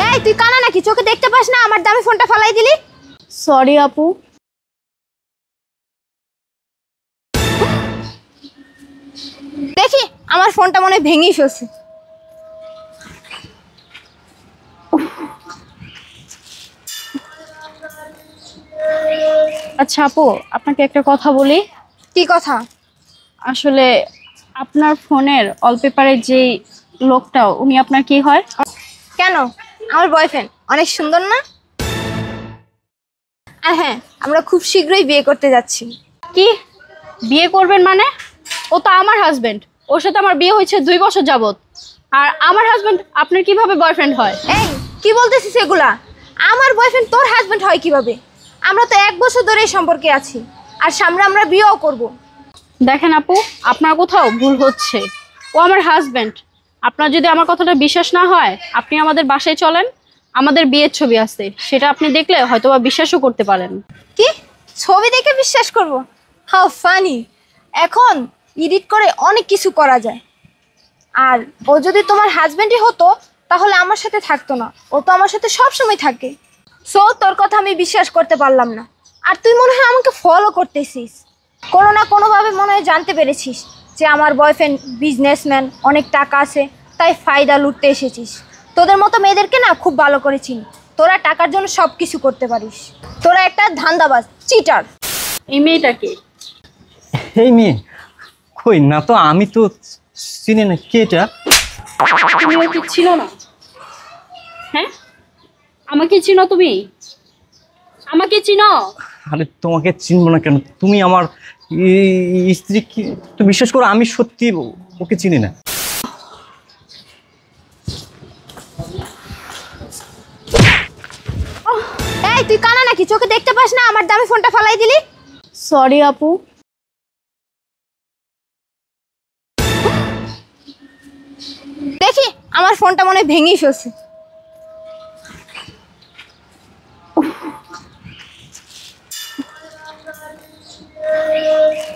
এই তুই কানা নাকি? চোখে দেখতে পাস না? আমার দামি ফোনটা ফালাই দিলি। সরি আপু। দেখি আমার ফোনটা মনে হয় ভেঙেই ফেলছে। আচ্ছা আপু, আপনাকে একটা কথা বলি। কি কথা? আসলে আপনার ফোনের ওয়ালপেপারের যে লোকটা, উনি আপনার কি হয়? কেন? আমার বয়ফ্রেন্ড অনেক সুন্দর না? আর হ্যাঁ, আমরা খুব শীঘ্রই বিয়ে করতে যাচ্ছি। কি বিয়ে করবেন মানে? ও তো আমার হাজবেন্ড। ওর সাথে আমার বিয়ে হয়েছে 2 বছর যাবত। আর আমার হাজবেন্ড আপনার কিভাবে বয়ফ্রেন্ড হয়? এই কি বলতেছিস এগুলা? আমার বয়ফ্রেন্ড তোর হাজবেন্ড হয় কিভাবে? আমরা তো 1 বছর ধরে এই সম্পর্কে আছি, আর সামনে আমরা বিয়েও করব। দেখেন আপু, আপনার কোথাও ভুল হচ্ছে। ও আমার হাজবেন্ড। আপনার যদি আমার কথাটা বিশ্বাস না হয়, আপনি আমাদের বাসায় চলেন। আমাদের বিয়ের ছবি আছে, সেটা আপনি দেখলে হয়তোবা বিশ্বাসও করতে পারেন। কি? ছবি দেখে বিশ্বাস করব? How funny! এখন এডিট করে অনেক কিছু করা যায়। আর ও যদি তোমার হাজবেন্ডই হতো তাহলে আমার সাথে থাকতো না। ও তো আমার সাথে সব সময় থাকে। সো তোর কথা আমি বিশ্বাস করতে পারলাম না। আর তুই মনে হয় আমাকে ফলো করতেছিস। কোনো না কোনোভাবে মনে হয় জানতে পেরেছিস যে আমার বয়ফ্রেন্ড বিজনেসম্যান, অনেক টাকা আছে, তাই ফায়দা লুটতে এসেছিস। তোদের মতো মেয়েদেরকে না খুব ভালো করে চিনি। তোরা টাকার জন্য সব কিছু করতে পারিস। তোরা একটা ধান্দাবাজ, চিটার। এই মেয়েটাকে এই মেয়ে কই না তো, আমি তো চিনি না। কে এটা? তুমি ওকে ছিল না? হ্যাঁ, আমাকে চিনো তুমি? আমাকে চিনো? আরে তোমাকে চিনবো না কেন? তুমি আমার স্ত্রী। কি তো বিশ্বাস করো, আমি সত্যি ওকে চিনি না। এই তুই কানা নাকি? চোখে দেখতে পাস না? আমার দামি ফোনটা ফালাই দিলি। সরি আপু। দেখি আমার ফোনটা মনে হয় ভেঙেই ফেলছে।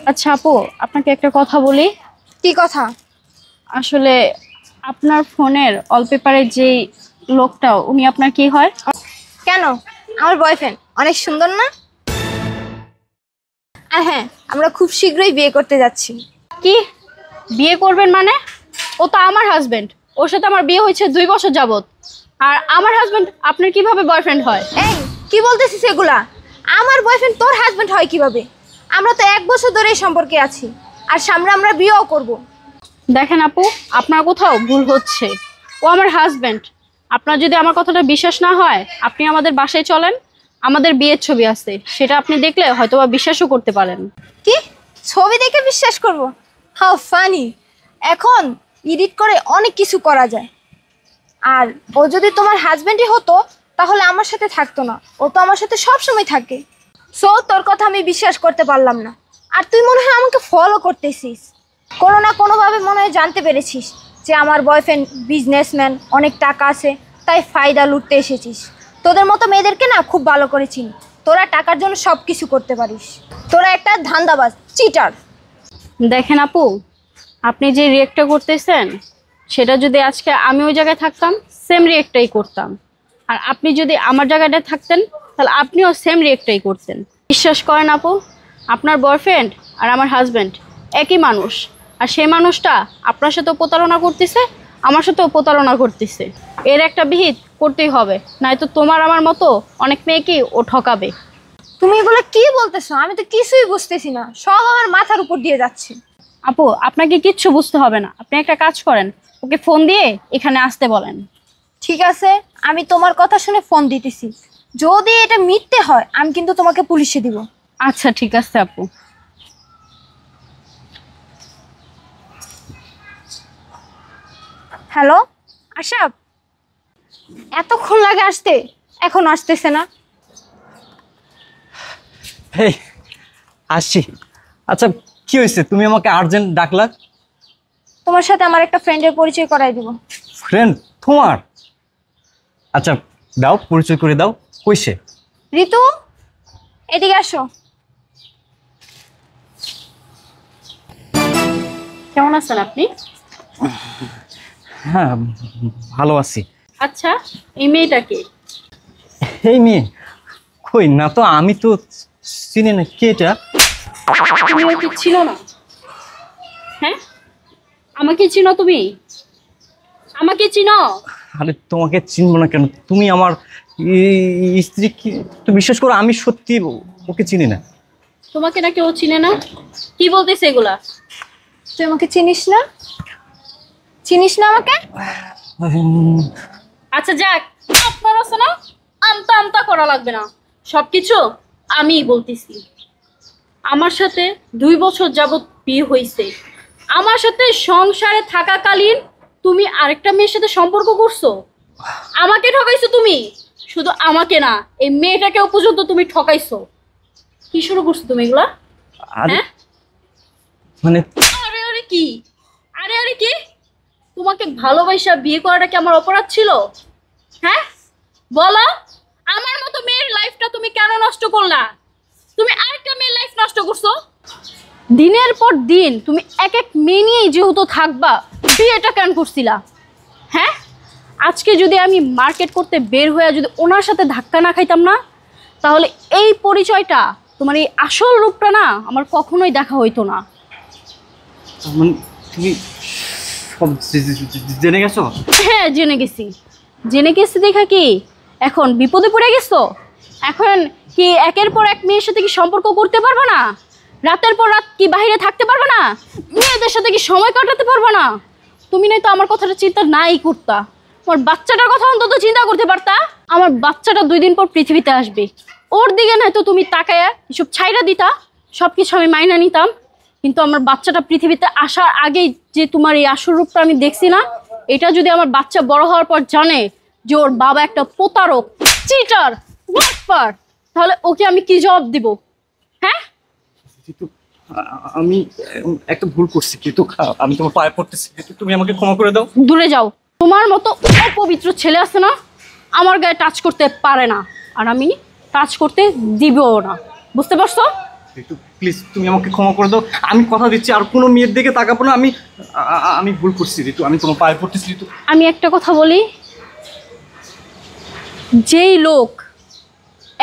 আচ্ছা আপু, আপনাকে একটা কথা বলি। কি কথা? আসলে আপনার ফোনের ওয়ালপেপারের যে লোকটা, উনি আপনার কি হয়? কেন? আমার বয়ফ্রেন্ড অনেক সুন্দর না? আর হ্যাঁ, আমরা খুব শীঘ্রই বিয়ে করতে যাচ্ছি। কি বিয়ে করবেন মানে? ও তো আমার হাজবেন্ড। ওর সাথে আমার বিয়ে হয়েছে 2 বছর যাবত। আর আমার হাজবেন্ড আপনার কিভাবে বয়ফ্রেন্ড হয়? এই কি বলতেছিস এগুলা? আমার বয়ফ্রেন্ড তোর হাজবেন্ড হয় কিভাবে? আমরা তো 1 বছর ধরে এই সম্পর্কে আছি, আর সামনে আমরা বিয়েও করব। দেখেন আপু, আপনার কোথাও ভুল হচ্ছে। ও আমার হাজবেন্ড। আপনার যদি আমার কথাটা বিশ্বাস না হয়, আপনি আমাদের বাসায় চলেন। আমাদের বিয়ের ছবি আছে, সেটা আপনি দেখলে হয়তোবা বিশ্বাসও করতে পারেন। কি? ছবি দেখে বিশ্বাস করব? How funny! এখন এডিট করে অনেক কিছু করা যায়। আর ও যদি তোমার হাজবেন্ডই হতো তাহলে আমার সাথে থাকতো না। ও তো আমার সাথে সব সময় থাকে। সো তোর কথা আমি বিশ্বাস করতে পারলাম না। আর তুই মনে হয় আমাকে ফলো করতেছিস। কোনো না কোনোভাবে মনে হয় জানতে পেরেছিস যে আমার বয়ফ্রেন্ড বিজনেসম্যান, অনেক টাকা আছে, তাই ফায়দা লুটতে এসেছিস। তোদের মতো মেয়েদেরকে না খুব ভালো করে চিনি। তোরা টাকার জন্য সব কিছু করতে পারিস। তোরা একটা ধান্দাবাজ, চিটার। দেখেন আপু, আপনি যে রিয়েক্টটা করতেছেন, সেটা যদি আজকে আমি ওই জায়গায় থাকতাম, সেম রিয়েক্টটাই করতাম। আর আপনি যদি আমার জায়গাটায় থাকতেন, তাহলে আপনিও সেম রিয়েক্টটাই করতেন। বিশ্বাস করেন আপু, আপনার বয়ফ্রেন্ড আর আমার হাজব্যান্ড একই মানুষ। আর সেই মানুষটা আপনার সাথেও প্রতারণা করতেছে, আমার সাথেও প্রতারণা করতেছে। এর একটা বিহিত করতেই হবে, নয়তো তোমার আমার মতো অনেক মেয়েকেই ও ঠকাবে। তুমি এগুলো কি বলতেছো? আমি তো কিছুই বুঝতেছি না। সব আমার মাথার উপর দিয়ে যাচ্ছে। আপু, আপনাকে কিচ্ছু বুঝতে হবে না। আপনি একটা কাজ করেন, ওকে ফোন দিয়ে এখানে আসতে বলেন। ঠিক আছে, আমি তোমার কথা শুনে ফোন দিতেছি। যদি এটা মিথ্যে হয় আমি কিন্তু তোমাকে পুলিশে দিব। আচ্ছা ঠিক আছে আপু। হ্যালো আশাব, এতক্ষণ লাগে আসতে, এখন আসতেছে না? হেই, আসছি। আচ্ছা, কি হয়েছে? তুমি আমাকে আর্জেন্ট ডাকলা? তোমার সাথে আমার একটা ফ্রেন্ডের পরিচয় করাই দিব। ফ্রেন্ড তোমার? আচ্ছা দাও, পরিচয় করে দাও। কইছে? ঋতু, এদিকে আসো। কেমন আছেন আপনি? হ্যাঁ, ভালো আছি। আচ্ছা, এই মেয়েটাকে এই মেয়ে কই না তো, আমি তো চিনি না, কে এটা? তুমি ওকে চিনো না? হ্যাঁ, আমাকে চিনো তুমি? আমাকে চিনো? আরে তোমাকে চিনবো না কেন, তুমি আমার স্ত্রী। কি তুমি বিশ্বাস করো, আমি সত্যি ওকে চিনি না। তোমাকে নাকি ও চিনে না? কি বলতেছে এগুলা? তুই আমাকে চিনিস না? চিনিস না আমাকে? আচ্ছা যাক, আপনার আছে না, আমতা আমতা করা লাগবে না, সবকিছু আমিই বলতেছি। আমার সাথে 2 বছর যাবত বিয়ে হয়েছে। আমার সাথে সংসারে থাকাকালীন তুমি আরেকটা মেয়ের সাথে সম্পর্ক করছো। আমাকে ঠকাইছো তুমি, শুধু আমাকে না, এই মেয়েটাকেও পর্যন্ত তুমি ঠকাইছো। কি শুরু করছো তুমি এগুলা? আরে হ্যাঁ, মানে আরে আরে কি, আরে আরে কি, তোমাকে ভালোবাসা বিয়ে করাটা কি আমার অপরাধ ছিল? হ্যাঁ বলো, আমার মতো মেয়ের লাইফটা তুমি কেন নষ্ট করলা? তুমি আরেকটা মেয়ের লাইফ নষ্ট করছো। দিনের পর দিন তুমি এক এক মেয়ে নিয়েই যেহেতু থাকবা, বিয়েটা কেন করছিলা? হ্যাঁ, আজকে যদি আমি মার্কেট করতে বের হয়ে যদি ওনার সাথে ধাক্কা না খাইতাম না, তাহলে এই পরিচয়টা, তোমার এই আসল রূপটা না আমার কখনোই দেখা হইতো না। মানে তুমি সব জেনে গেছো? হ্যাঁ, জেনে গেছি। জেনে গেছি দেখা কি এখন বিপদে পড়ে গেছো? এখন কি একের পর এক মেয়ের সাথে কি সম্পর্ক করতে পারবে না? রাতের পর রাত কি বাইরে থাকতে পারবে না? মেয়েদের সাথে কি সময় কাটাতে পারবে না? তুমি নাই তো আমার কথাটা চিন্তা নাই করতা, আমার বাচ্চাটার কথা অন্তত চিন্তা করতে পারতা। আমার বাচ্চাটা 2 দিন পর পৃথিবীতে আসবে, ওর দিকে নাই তো তুমি তাকায়া এসব ছাইরা দিতা, সব কিছু আমি মাইনা নিতাম। কিন্তু আমার বাচ্চাটা পৃথিবীতে আসার আগেই যে তোমার এই আসল রূপটা আমি দেখছি না, এটা যদি আমার বাচ্চা বড় হওয়ার পর জানে যে ওর বাবা একটা প্রতারক, চিটার, বাটপার, তাহলে ওকে আমি কি জবাব দিব? হ্যাঁ, কিন্তু আমি একটা ভুল করছি, কিন্তু আমি তোমার পায়ে পড়তেছি, কিন্তু তুমি আমাকে ক্ষমা করে দাও। দূরে যাও। তোমার মতো অপবিত্র ছেলে আছে না, আমার গায়ে টাচ করতে পারে না, আর আমি টাচ করতে দিবও না। বুঝতে পারছো? একটু প্লিজ তুমি আমাকে ক্ষমা করে দাও, আমি কথা দিচ্ছি আর কোনো মেয়ের দিকে তাকাবো না। আমি ভুল করছি ঋতু, আমি তোমার পায়ে পড়তেছি ঋতু। আমি একটা কথা বলি, যেই লোক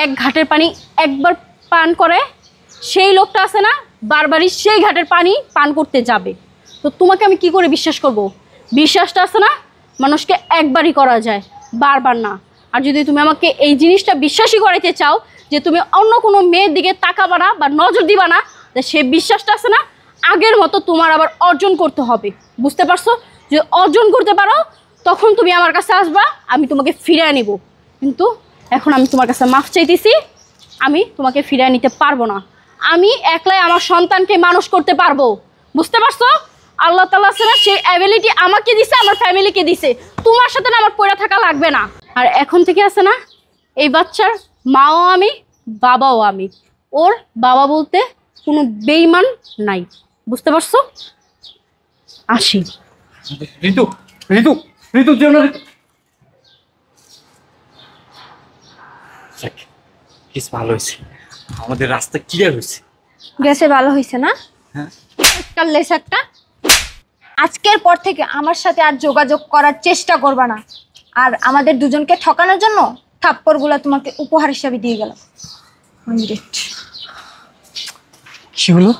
এক ঘাটের পানি একবার পান করে, সেই লোকটা আছে না বারবারই সেই ঘাটের পানি পান করতে যাবে। তো তোমাকে আমি কি করে বিশ্বাস করব? বিশ্বাসটা আছে না মানুষকে একবারই করা যায়, বারবার না। আর যদি তুমি আমাকে এই জিনিসটা বিশ্বাসই করাইতে চাও যে তুমি অন্য কোনো মেয়ের দিকে তাকাবা না বা নজর দিবা না, তা সে বিশ্বাসটা আছে না আগের মতো তোমার আবার অর্জন করতে হবে। বুঝতে পারছো? যদি অর্জন করতে পারো তখন তুমি আমার কাছে আসবা, আমি তোমাকে ফিরিয়ে নিব। কিন্তু এখন আমি তোমার কাছে মাফ চাইতেছি, আমি তোমাকে ফিরিয়ে নিতে পারবো না। আমি একলাই আমার সন্তানকে মানুষ করতে পারবো। বুঝতে পারছো? আল্লাহ তাআলা আছে না, সেই অ্যাবিলিটি আমাকে দিছে, আমার ফ্যামিলিকে দিছে। তোমার সাথে না আমার পড়ে থাকা লাগবে না। আর এখন থেকে আছে না, এই বাচ্চার মাও আমি, বাবাও আমি। ওর বাবা বলতে কোনো বেঈমান নাই। বুঝতে পারছো? আসি। ঋতু ঋতু ঋতু যেও না ঋতু। যাক, বেশ ভালো হয়েছে, আমাদের রাস্তা ক্লিয়ার হয়েছে। গেছে ভালো হয়েছে না? হ্যাঁ। লেসারটা আজকের পর থেকে আমার সাথে আর যোগাযোগ করার চেষ্টা করবা না। আর আমাদের দুজনকে ঠকানোর জন্য থাপ্পড়গুলো তোমাকে উপহার হিসাবে দিয়ে গেলাম। কি হলো?